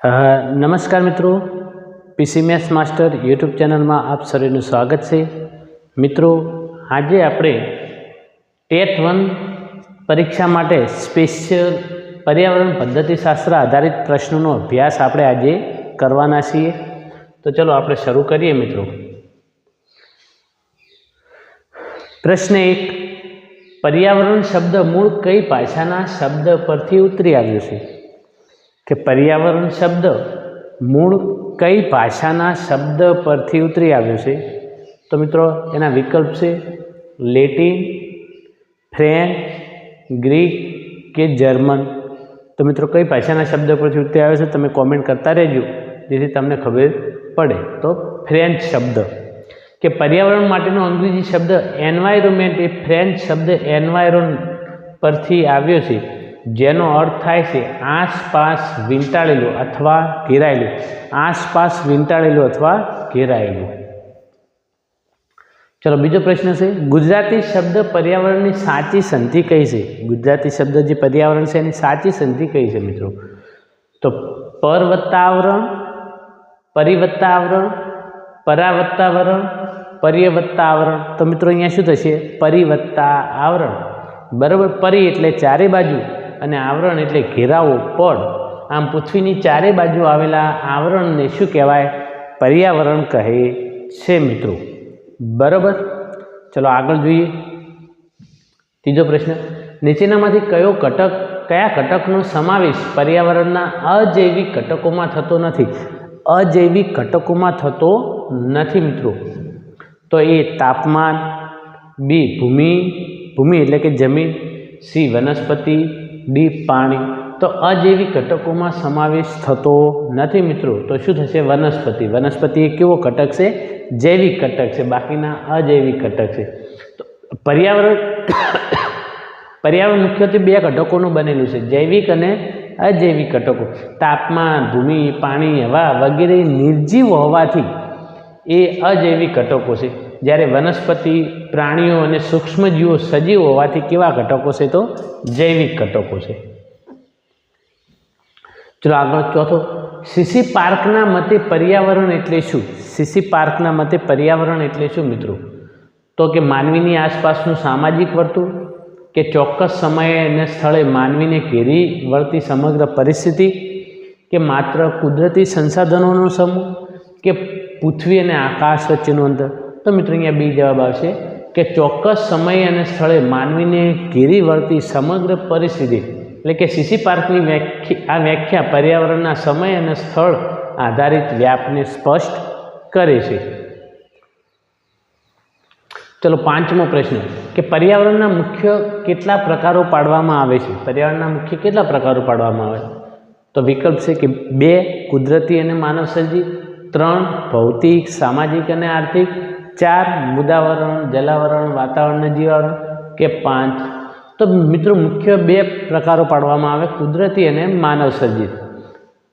નમસ્કાર મિત્રો, પીસી maths master YouTube ચેનલમાં આપ સૌનું સ્વાગત છે। મિત્રો, આજે આપણે ટેટ 1 પરીક્ષા માટે સ્પેશિયલ પર્યાવરણ પદ્ધતિશાસ્ત્ર આધારિત પ્રશ્નોનો અભ્યાસ આપણે આજે કરવાના છીએ। તો ચલો આપણે શરૂ કરીએ મિત્રો। પ્રશ્ન 1, પર્યાવરણ શબ્દ મૂળ કઈ ભાષાના શબ્દ પરથી ઉતરી આવ્યો છે? કે પર્યાવરણ શબ્દ મૂળ કઈ ભાષાના શબ્દ પરથી ઉતરી આવ્યો છે? તો મિત્રો એના વિકલ્પ છે લેટિન, ફ્રેન્ચ, ગ્રીક કે જર્મન। તો મિત્રો કઈ ભાષાના શબ્દ પરથી ઉતરી આવ્યો છે તમે કોમેન્ટ કરતા રહેજો, જેથી તમને ખબર પડે। તો ફ્રેન્ચ શબ્દ। કે પર્યાવરણ માટેનો અંગ્રેજી શબ્દ એન્વાયરમેન્ટ એ ફ્રેન્ચ શબ્દ એન્વાયરોન પરથી આવ્યો છે, જેનો અર્થ થાય છે આસપાસ વીંટાળેલું અથવા ઘેરાયેલું। આસપાસ વીંટાળેલું અથવા ઘેરાયેલું। ચલો બીજો પ્રશ્ન છે, ગુજરાતી શબ્દ પર્યાવરણની સાચી સંધિ કઈ છે? ગુજરાતી શબ્દ જે પર્યાવરણ છે એની સાચી સંધિ કઈ છે મિત્રો? તો પર વત્તા આવરણ, પરિ વત્તા આવરણ, પરા વત્તા આવરણ, પર્ય વત્તા આવરણ। તો મિત્રો અહીંયા શું થશે? પરિ વત્તા આવરણ, બરાબર। પરિ એટલે ચારે બાજુ અને આવરણ એટલે ઘેરાવો, પડ। આમ પૃથ્વીની ચારે બાજુ આવેલા આવરણને શું કહેવાય? પર્યાવરણ કહે છે મિત્રો, બરાબર। ચલો આગળ જોઈએ। ત્રીજો પ્રશ્ન, નીચેનામાંથી કયા ઘટકનો સમાવેશ પર્યાવરણના અજૈવિક ઘટકોમાં થતો નથી? અજૈવિક ઘટકોમાં થતો નથી મિત્રો। તો એ તાપમાન, બી ભૂમિ એટલે કે જમીન, સી વનસ્પતિ, ડી પાણી। તો અજૈવિક ઘટકોમાં સમાવેશ થતો નથી મિત્રો। તો શું થશે? વનસ્પતિ। વનસ્પતિ એ કેવો ઘટક છે? જૈવિક ઘટક છે, બાકીના અજૈવિક ઘટક છે। તો પર્યાવરણ મુખ્યત્વે બે ઘટકોનું બનેલું છે, જૈવિક અને અજૈવિક ઘટકો। તાપમાન, ભૂમિ, પાણી, હવા વગેરે નિર્જીવ હોવાથી એ અજૈવિક ઘટકો છે, જ્યારે વનસ્પતિ, પ્રાણીઓ અને સૂક્ષ્મજીવો સજીવ હોવાથી કેવા ઘટકો છે? તો જૈવિક ઘટકો છે। ચલો આગળ ચોથો, સીસી પાર્કના મતે પર્યાવરણ એટલે શું? સીસી પાર્કના મતે પર્યાવરણ એટલે શું મિત્રો? તો કે માનવીની આસપાસનું સામાજિક વર્તુળ, કે ચોક્કસ સમયે અને સ્થળે માનવીને ઘેરી વળતી સમગ્ર પરિસ્થિતિ, કે માત્ર કુદરતી સંસાધનોનો સમૂહ, કે પૃથ્વી અને આકાશ વચ્ચેનું અંતર? તો મિત્રો અહીંયા બી જવાબ આવશે કે ચોક્કસ સમય અને સ્થળે માનવીને ઘેરી વળતી સમગ્ર પરિસ્થિતિ, એટલે કે સીસી પાર્કની વ્યાખ્યા પર્યાવરણના સમય અને સ્થળ આધારિત વ્યાપને સ્પષ્ટ કરે છે। ચલો પાંચમો પ્રશ્ન, કે પર્યાવરણના મુખ્ય કેટલા પ્રકારો પાડવામાં આવે છે? પર્યાવરણના મુખ્ય કેટલા પ્રકારો પાડવામાં આવે? તો વિકલ્પ છે કે 2 કુદરતી અને માનવ સર્જિત, 3 ભૌતિક, સામાજિક અને આર્થિક, 4 મૃદાવરણ, જલાવરણ, વાતાવરણ અને જીવાવરણ, કે 5? તો મિત્રો મુખ્ય 2 પ્રકારો પાડવામાં આવે, કુદરતી અને માનવ સર્જિત।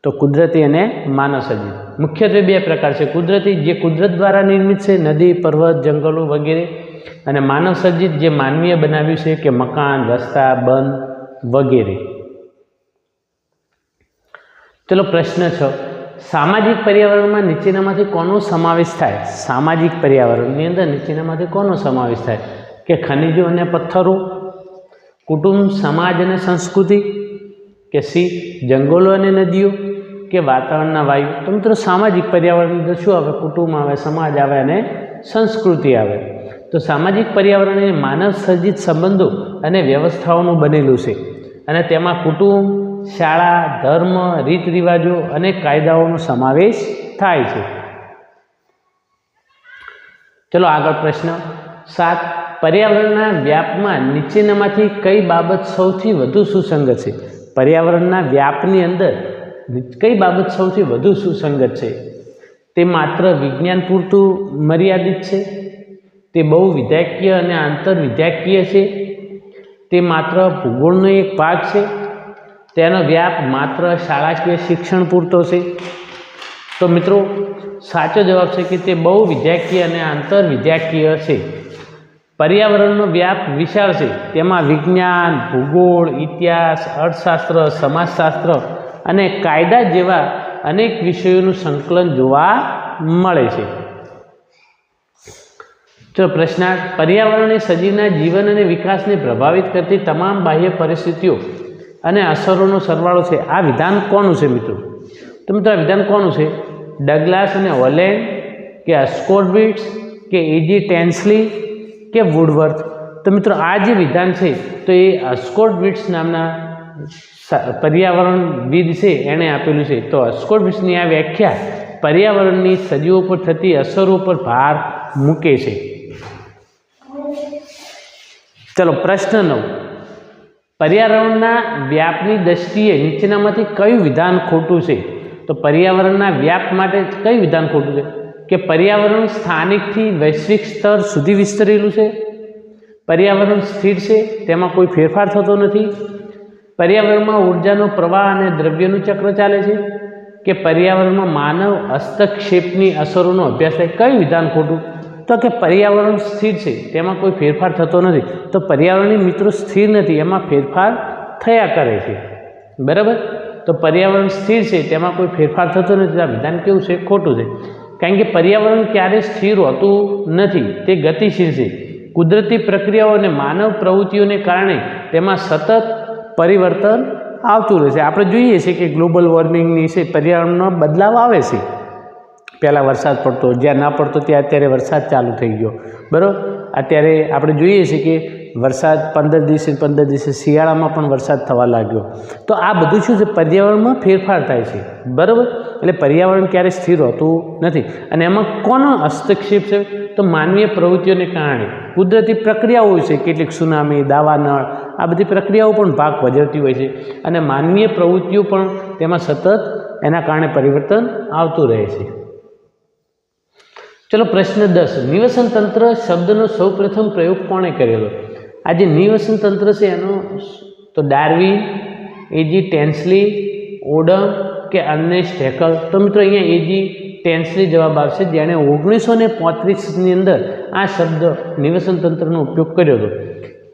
તો કુદરતી અને માનવ સર્જિત મુખ્યત્વે 2 પ્રકાર છે, કુદરતી જે કુદરત દ્વારા નિર્મિત છે, નદી, પર્વત, જંગલો વગેરે, અને માનવ સર્જિત જે માનવીએ બનાવ્યું છે, કે મકાન, રસ્તા, બંધ વગેરે। ચલો પ્રશ્ન 6, સામાજિક પર્યાવરણમાં નીચેનામાંથી કોનો સમાવેશ થાય? સામાજિક પર્યાવરણની અંદર નીચેનામાંથી કોનો સમાવેશ થાય? કે ખનિજો અને પથ્થરો, કુટુંબ, સમાજ અને સંસ્કૃતિ, કે સી જંગલો અને નદીઓ, કે વાતાવરણના વાયુ? તો મિત્રો સામાજિક પર્યાવરણની અંદર શું આવે? કુટુંબ આવે, સમાજ આવે અને સંસ્કૃતિ આવે। તો સામાજિક પર્યાવરણ એ માનવ સર્જિત સંબંધો અને વ્યવસ્થાઓનું બનેલું છે, અને તેમાં કુટુંબ, શાળા, ધર્મ, રીત રિવાજો અને કાયદાઓનો સમાવેશ થાય છે। ચલો આગળ પ્રશ્ન 7, પર્યાવરણના વ્યાપમાં નીચેનામાંથી કઈ બાબત સૌથી વધુ સુસંગત છે? પર્યાવરણના વ્યાપની અંદર કઈ બાબત સૌથી વધુ સુસંગત છે? તે માત્ર વિજ્ઞાન પૂરતું મર્યાદિત છે, તે બહુ વિધાયકીય અને આંતરવિધાયકીય છે, તે માત્ર ભૂગોળનો એક ભાગ છે, તેનો વ્યાપ માત્ર શાળાકીય શિક્ષણ પૂરતો છે? તો મિત્રો સાચો જવાબ છે કે તે બહુ વિધાયકીય અને આંતરવિધાયકીય છે। પર્યાવરણનો વ્યાપ વિશાળ છે, તેમાં વિજ્ઞાન, ભૂગોળ, ઇતિહાસ, અર્થશાસ્ત્ર, સમાજશાસ્ત્ર અને કાયદા જેવા અનેક વિષયોનું સંકલન જોવા મળે છે. ચલો પ્રશ્ન 8, પર્યાવરણ એ સજીવના જીવન અને વિકાસને પ્રભાવિત કરતી તમામ બાહ્ય પરિસ્થિતિઓ અને અસરોનો સરવાળો છે. આ વિધાન કોનું છે મિત્રો? તો મિત્રો આ વિધાન કોનું છે? ડગલાસ અને હોલેન્ડ, કે અસ્કોરબિટ્સ, કે એજી ટેન્સલી, કે વુડવર્થ? તો મિત્રો આ જે વિધાન છે તો એ અસ્કોરબિટ્સ નામના પર્યાવરણવિદ છે એણે આપેલું છે. તો અસ્કોરબિટ્સની આ વ્યાખ્યા પર્યાવરણની સજીવો પર થતી અસરો પર ભાર મૂકે છે. ચલો પ્રશ્ન 9, પર્યાવરણના વ્યાપની દ્રષ્ટિએ નીચેનામાંથી કયું વિધાન ખોટું છે? તો પર્યાવરણના વ્યાપ માટે કયું વિધાન ખોટું છે? કે પર્યાવરણ સ્થાનિકથી વૈશ્વિક સ્તર સુધી વિસ્તરેલું છે, પર્યાવરણ સ્થિર છે, તેમાં કોઈ ફેરફાર થતો નથી, પર્યાવરણમાં ઉર્જાનો પ્રવાહ અને દ્રવ્યનું ચક્ર ચાલે છે, કે પર્યાવરણમાં માનવ હસ્તક્ષેપની અસરોનો અભ્યાસ થાય? કયું વિધાન ખોટું? તો કે પર્યાવરણ સ્થિર છે, તેમાં કોઈ ફેરફાર થતો નથી. તો પર્યાવરણની મિત્રો સ્થિર નથી, એમાં ફેરફાર થયા કરે છે. બરાબર? તો પર્યાવરણ સ્થિર છે, તેમાં કોઈ ફેરફાર થતો નથી. આ વિધાન કેવું છે? ખોટું છે. કારણ કે પર્યાવરણ ક્યારેય સ્થિર હોતું નથી, તે ગતિશીલ છે. કુદરતી પ્રક્રિયાઓ અને માનવ પ્રવૃત્તિઓને કારણે તેમાં સતત પરિવર્તન આવતું રહે છે. આપણે જોઈએ છીએ કે ગ્લોબલ વોર્મિંગની છે, પર્યાવરણમાં બદલાવ આવે છે. પહેલાં વરસાદ પડતો, જ્યાં ના પડતો ત્યાં અત્યારે વરસાદ ચાલુ થઈ ગયો. બરાબર? અત્યારે આપણે જોઈએ છીએ કે વરસાદ 15 દિવસે શિયાળામાં પણ વરસાદ થવા લાગ્યો. તો આ બધું શું છે? પર્યાવરણમાં ફેરફાર થાય છે. બરાબર? એટલે પર્યાવરણ ક્યારેય સ્થિર હોતું નથી. અને એમાં કોનો હસ્તક્ષેપ છે? તો માનવીય પ્રવૃત્તિઓને કારણે કુદરતી પ્રક્રિયાઓ હોય છે, કેટલીક સુનામી, દાવાનળ, આ બધી પ્રક્રિયાઓ પણ ભાગ ભજવતી હોય છે. અને માનવીય પ્રવૃત્તિઓ પણ તેમાં સતત એના કારણે પરિવર્તન આવતું રહે છે. ચલો પ્રશ્ન 10, નિવસન તંત્ર શબ્દનો સૌપ્રથમ પ્રયોગ કોણે કરેલો? આ જે નિવસન તંત્ર છે એનો તો ડાર્વિન, એજી ટેન્સલી, ઓડમ, કે અર્નેસ્ટ હેકલ? તો મિત્રો અહીંયા એજી ટેન્સલી જવાબ આવશે, જેણે 1935ની અંદર આ શબ્દ નિવસન તંત્રનો ઉપયોગ કર્યો હતો.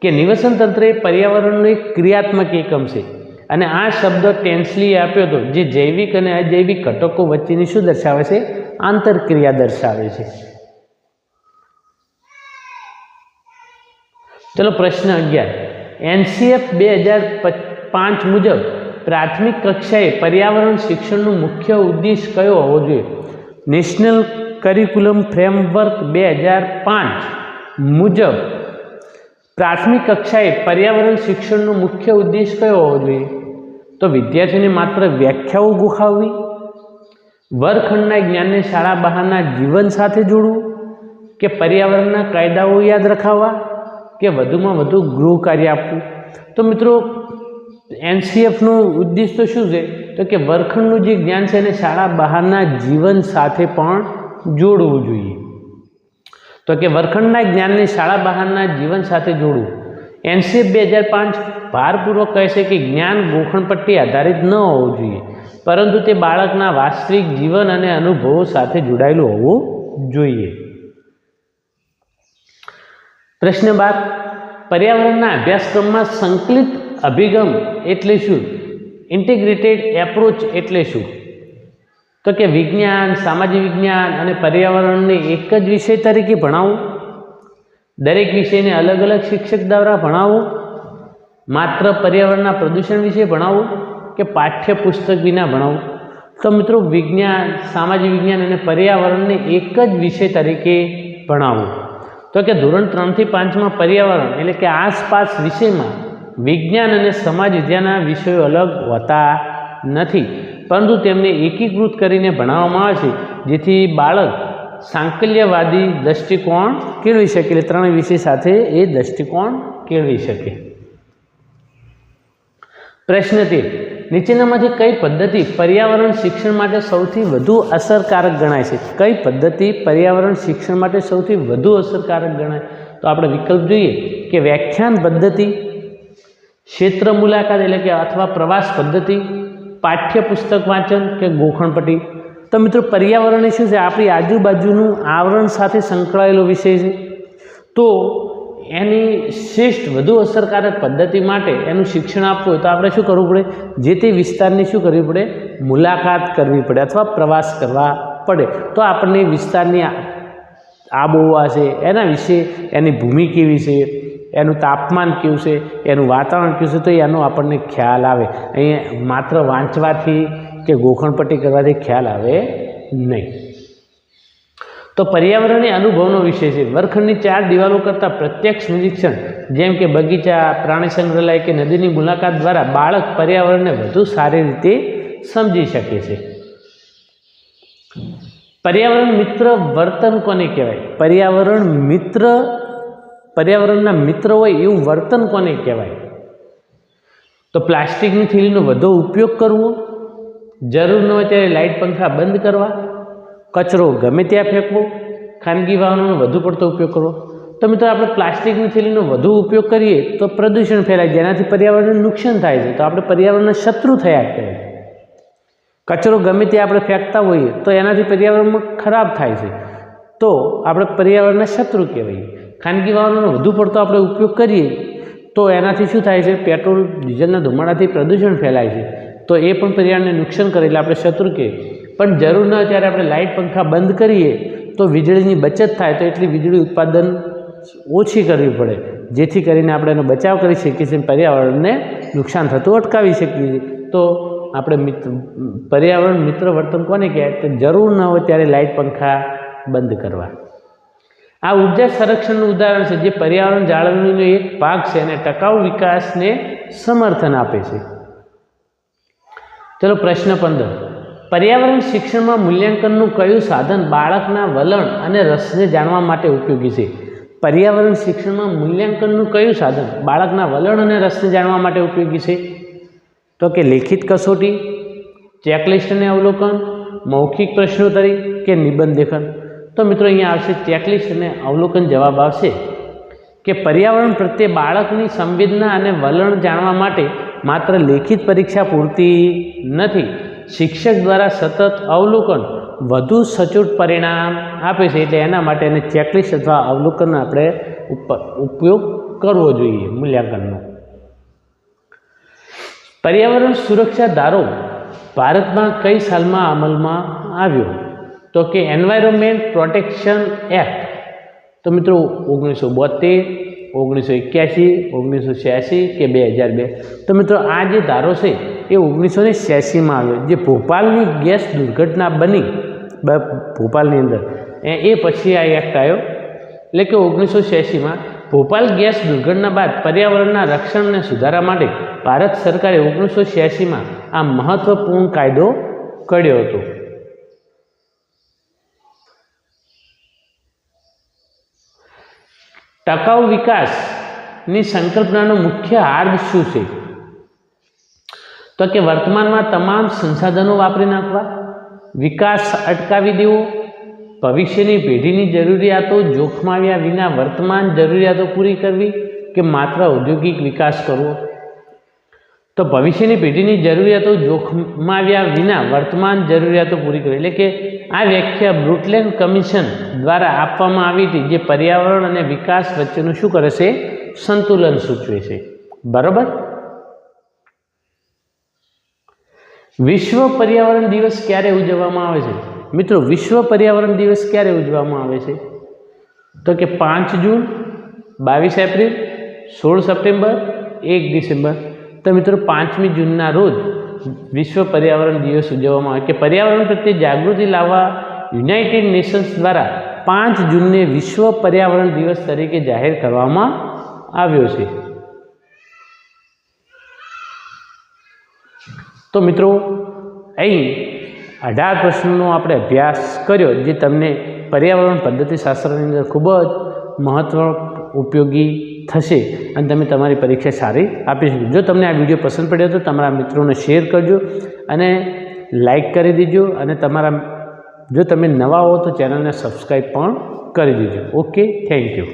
કે નિવસન તંત્ર એ પર્યાવરણનો એક ક્રિયાત્મક એકમ છે. અને આ શબ્દ ટેન્સલીએ આપ્યો હતો, જે જૈવિક અને અજૈવિક ઘટકો વચ્ચેની શું દર્શાવે છે? આંતરક્રિયા દર્શાવે છે. ચલો પ્રશ્ન 11, NCF 2005 મુજબ પ્રાથમિક કક્ષાએ પર્યાવરણ શિક્ષણનું મુખ્ય ઉદ્દેશ કયો હોવો જોઈએ? નેશનલ કરિક્યુલમ ફ્રેમવર્ક 2005 મુજબ પ્રાથમિક કક્ષાએ પર્યાવરણ શિક્ષણનો મુખ્ય ઉદ્દેશ કયો હોવો જોઈએ? તો વિદ્યાર્થીઓને માત્ર વ્યાખ્યાઓ ગોખાવવી, વર્ગખંડના જ્ઞાનને શાળા બહારના જીવન સાથે જોડવું, કે પર્યાવરણના કાયદાઓ યાદ રખાવવા, કે વધુમાં વધુ ગૃહ કાર્ય આપવું? તો મિત્રો NCFનો ઉદ્દેશ તો શું છે? તો કે વર્ગખંડનું જે જ્ઞાન છે એને શાળા બહારના જીવન સાથે પણ જોડવું જોઈએ. તો કે વર્ગખંડના જ્ઞાનને શાળા બહારના જીવન સાથે જોડવું. NCF 2005 ભારપૂર્વક કહે છે કે જ્ઞાન ગોખણપટ્ટી આધારિત ન હોવું જોઈએ, પરંતુ તે બાળકના વાસ્તવિક જીવન અને અનુભવો સાથે જોડાયેલું હોવું જોઈએ. પ્રશ્ન 12, પર્યાવરણના અભ્યાસક્રમમાં સંકલિત અભિગમ એટલે શું? ઇન્ટિગ્રેટેડ એપ્રોચ એટલે શું? તો કે વિજ્ઞાન, સામાજિક વિજ્ઞાન અને પર્યાવરણને એક જ વિષય તરીકે ભણાવવું, દરેક વિષયને અલગ અલગ શિક્ષક દ્વારા ભણાવવું, માત્ર પર્યાવરણના પ્રદૂષણ વિશે ભણાવવું, કે પાઠ્યપુસ્તક વિના ભણાવવું? તો મિત્રો વિજ્ઞાન, સામાજિક વિજ્ઞાન અને પર્યાવરણને એક જ વિષય તરીકે ભણાવવું. તો કે ધોરણ 3 થી 5માં પર્યાવરણ એટલે કે આસપાસ વિષયમાં વિજ્ઞાન અને સમાજ વિદ્યાના વિષયો અલગ હોતા નથી, પરંતુ તેમને એકીકૃત કરીને ભણાવવામાં આવે છે, જેથી બાળક સાંકલ્યવાદી દૃષ્ટિકોણ કેળવી શકે, એટલે ત્રણેય વિષય સાથે એ દૃષ્ટિકોણ કેળવી શકે. પ્રશ્ન 13, નીચેનામાંથી કઈ પદ્ધતિ પર્યાવરણ શિક્ષણ માટે સૌથી વધુ અસરકારક ગણાય છે? કઈ પદ્ધતિ પર્યાવરણ શિક્ષણ માટે સૌથી વધુ અસરકારક ગણાય? તો આપણે વિકલ્પ જોઈએ કે વ્યાખ્યાન પદ્ધતિ, ક્ષેત્ર મુલાકાત એટલે કે અથવા પ્રવાસ પદ્ધતિ, પાઠ્યપુસ્તક વાંચન, કે ગોખણપટ્ટી? તો મિત્રો પર્યાવરણ શું છે? આપણી આજુબાજુનું આવરણ સાથે સંકળાયેલો વિષય છે. તો એની શ્રેષ્ઠ વધુ અસરકારક પદ્ધતિ માટે એનું શિક્ષણ આપવું હોય તો આપણે શું કરવું પડે? જે તે વિસ્તારની શું કરવી પડે? મુલાકાત કરવી પડે અથવા પ્રવાસ કરવા પડે. તો આપણને વિસ્તારની આબોહવા છે, એના વિશે, એની ભૂમિ કેવી છે, એનું તાપમાન કેવું છે, એનું વાતાવરણ કેવું છે, તો એનો આપણને ખ્યાલ આવે. અહીંયા માત્ર વાંચવાથી કે ગોખણપટ્ટી કરવાથી ખ્યાલ આવે નહીં. તો પર્યાવરણીય અનુભવનો વિષય છે. વર્ગખંડની 4 દિવાલો કરતાં પ્રત્યક્ષ નિરીક્ષણ જેમ કે બગીચા, પ્રાણી સંગ્રહાલય કે નદીની મુલાકાત દ્વારા બાળક પર્યાવરણને વધુ સારી રીતે સમજી શકે છે. પર્યાવરણ મિત્ર વર્તન કોને કહેવાય? પર્યાવરણના મિત્ર હોય એવું વર્તન કોને કહેવાય? તો પ્લાસ્ટિકની થેલીનો વધુ ઉપયોગ કરવો, જરૂર ન હોય ત્યારે લાઇટ પંખા બંધ કરવા, કચરો ગમે ત્યાં ફેંકવો, ખાનગી વાહનોનો વધુ પડતો ઉપયોગ કરવો. તો મિત્રો આપણે પ્લાસ્ટિકની થેલીનો વધુ ઉપયોગ કરીએ તો પ્રદૂષણ ફેલાય, જેનાથી પર્યાવરણને નુકસાન થાય છે, તો આપણે પર્યાવરણના શત્રુ થયા કહેવાય. કચરો ગમે ત્યાં આપણે ફેંકતા હોઈએ તો એનાથી પર્યાવરણમાં ખરાબ થાય છે, તો આપણે પર્યાવરણના શત્રુ કહેવાય. ખાનગી વાહનોનો વધુ પડતો આપણે ઉપયોગ કરીએ તો એનાથી શું થાય છે? પેટ્રોલ ડીઝલના ધુમાડાથી પ્રદૂષણ ફેલાય છે, તો એ પણ પર્યાવરણને નુકસાન કરે, એટલે આપણે શત્રુ કહેવાય. પણ જરૂર ન હોય ત્યારે આપણે લાઇટ પંખા બંધ કરીએ તો વીજળીની બચત થાય, તો એટલી વીજળી ઉત્પાદન ઓછી કરવી પડે, જેથી કરીને આપણે એનો બચાવ કરી શકીએ છીએ, પર્યાવરણને નુકસાન થતું અટકાવી શકીએ છીએ. તો આપણે પર્યાવરણ મિત્ર વર્તન કોને કહેવાય? તો જરૂર ન હોય ત્યારે લાઇટ પંખા બંધ કરવા. આ ઉર્જા સંરક્ષણનું ઉદાહરણ છે, જે પર્યાવરણ જાળવણીનો એક ભાગ છે અને ટકાઉ વિકાસને સમર્થન આપે છે. ચલો પ્રશ્ન 15. પર્યાવરણ શિક્ષણમાં મૂલ્યાંકનનું કયું સાધન બાળકના વલણ અને રસને જાણવા માટે ઉપયોગી છે? પર્યાવરણ શિક્ષણમાં મૂલ્યાંકનનું કયું સાધન બાળકના વલણ અને રસને જાણવા માટે ઉપયોગી છે? તો કે લેખિત કસોટી, ચેકલિસ્ટ અને અવલોકન, મૌખિક પ્રશ્નોત્તરી કે નિબંધ લેખન. તો મિત્રો અહીંયા આવશે ચેકલિસ્ટ અને અવલોકન. જવાબ આવશે કે પર્યાવરણ પ્રત્યે બાળકની સંવેદના અને વલણ જાણવા માટે માત્ર લેખિત પરીક્ષા પૂરતી નથી. શિક્ષક દ્વારા સતત અવલોકન વધુ સચોટ પરિણામ આપે છે, એટલે એના માટે એને ચેકલિસ્ટ અથવા અવલોકનનો આપણે ઉપયોગ કરવો જોઈએ મૂલ્યાંકનનો. પર્યાવરણ સુરક્ષા ધારો ભારતમાં કઈ સાલમાં અમલમાં આવ્યો? તો કે એન્વાયરમેન્ટ પ્રોટેક્શન એક્ટ. તો મિત્રો 1972, 1981, 1986 કે 2002. તો મિત્રો આ જે ધારો છે એ 1986માં આવ્યો, જે ભોપાલની ગેસ દુર્ઘટના બની ભોપાલની અંદર એ પછી આ એક્ટ આવ્યો. એટલે કે 1986માં ભોપાલ ગેસ દુર્ઘટના બાદ પર્યાવરણના રક્ષણ અને સુધારા માટે ભારત સરકારે 1986માં આ મહત્વપૂર્ણ કાયદો ઘડ્યો હતો. ટકાઉ વિકાસની સંકલ્પનાનો મુખ્ય હાર્દ શું છે? તો કે વર્તમાનમાં તમામ સંસાધનો વાપરી નાખવા, વિકાસ અટકાવી દેવો, ભવિષ્યની પેઢીની જરૂરિયાતો જોખમાવ્યા વિના વર્તમાન જરૂરિયાતો પૂરી કરવી, કે માત્ર ઔદ્યોગિક વિકાસ કરવો. તો ભવિષ્યની પેઢીની જરૂરિયાતો જોખમાવ્યા વિના વર્તમાન જરૂરિયાતો પૂરી કરવી, એટલે કે આ વ્યાખ્યા બ્રુટલેન્ડ કમિશન દ્વારા આપવામાં આવી હતી, જે પર્યાવરણ અને વિકાસ વચ્ચેનું શું કરે છે? સંતુલન સૂચવે છે. બરાબર. વિશ્વ પર્યાવરણ દિવસ ક્યારે ઉજવવામાં આવે છે? મિત્રો વિશ્વ પર્યાવરણ દિવસ ક્યારે ઉજવવામાં આવે છે? તો કે 5 જૂન, 22 એપ્રિલ, 16 સપ્ટેમ્બર, 1 ડિસેમ્બર. તો મિત્રો 5મી જૂનના રોજ વિશ્વ પર્યાવરણ દિવસ ઉજવવામાં આવે. કે પર્યાવરણ પ્રત્યે જાગૃતિ લાવવા યુનાઇટેડ નેશન્સ દ્વારા 5 જૂનને વિશ્વ પર્યાવરણ દિવસ તરીકે જાહેર કરવામાં આવ્યો છે. તો મિત્રો અહીં 18 પ્રશ્નોનો આપણે અભ્યાસ કર્યો, જે તમને પર્યાવરણ પદ્ધતિશાસ્ત્રની અંદર ખૂબ જ મહત્વ ઉપયોગી થશે અને તમે તમારી પરીક્ષા સારી આપી શકો. જો તમને આ વિડીયો પસંદ પડ્યો તો તમારા મિત્રોને શેર કરજો અને લાઈક કરી દેજો, અને જો તમે નવા હો તો ચેનલને સબસ્ક્રાઈબ પણ કરી દેજો. Okay, thank you.